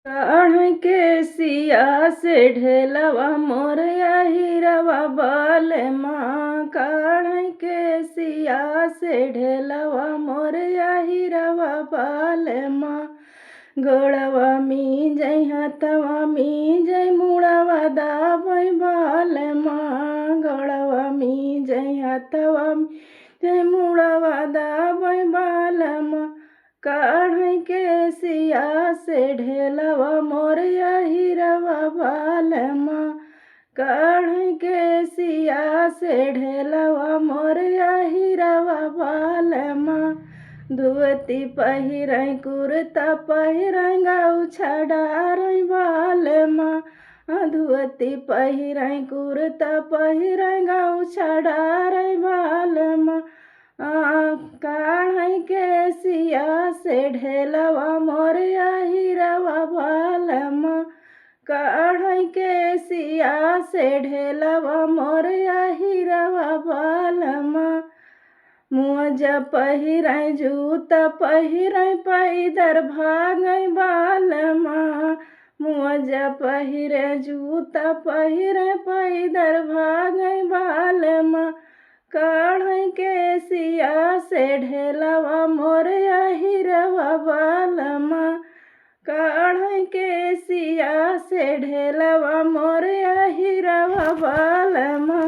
काढ़ के सिया से ढेलवा मोरया हीरवा बालमा। काढ़ के सिया से ढेलवा मोरया हीरवा बालमा। गोड़वा मी जय हथवा मी जय मुड़वा दाबई बालमा। गोड़वा मी जय हथवा मी जय मुड़वा दाबई बालमा। काढ़ के सिया से ढेलवा मोरया हीरवा बालमा। काढ़ के सिया से ढेलवा मोरया हीरवा बालमा। धुवती पहिरै कुर्ता पहिरै गौछा डारै बालमा। धुवती पहिरै कुर्ता पहिरै गौछा डारै बालमा। काढ़ के सिया से ढेलवा मोरया हीरवा बालमा। काढ़ के सिया से ढेलवा मोरया हीरवा बालमा। मोजा पहिरै जूता पहिरै पैदर भागै बालमा। मोजा पहिरे जूता पहिरे पैदर भागै बालमा। काढ़ के सिया से ढेलवा मोरया हीरवा बालमा। काढ़ के सिया से ढेलवा मोरया हीरवा बालमा।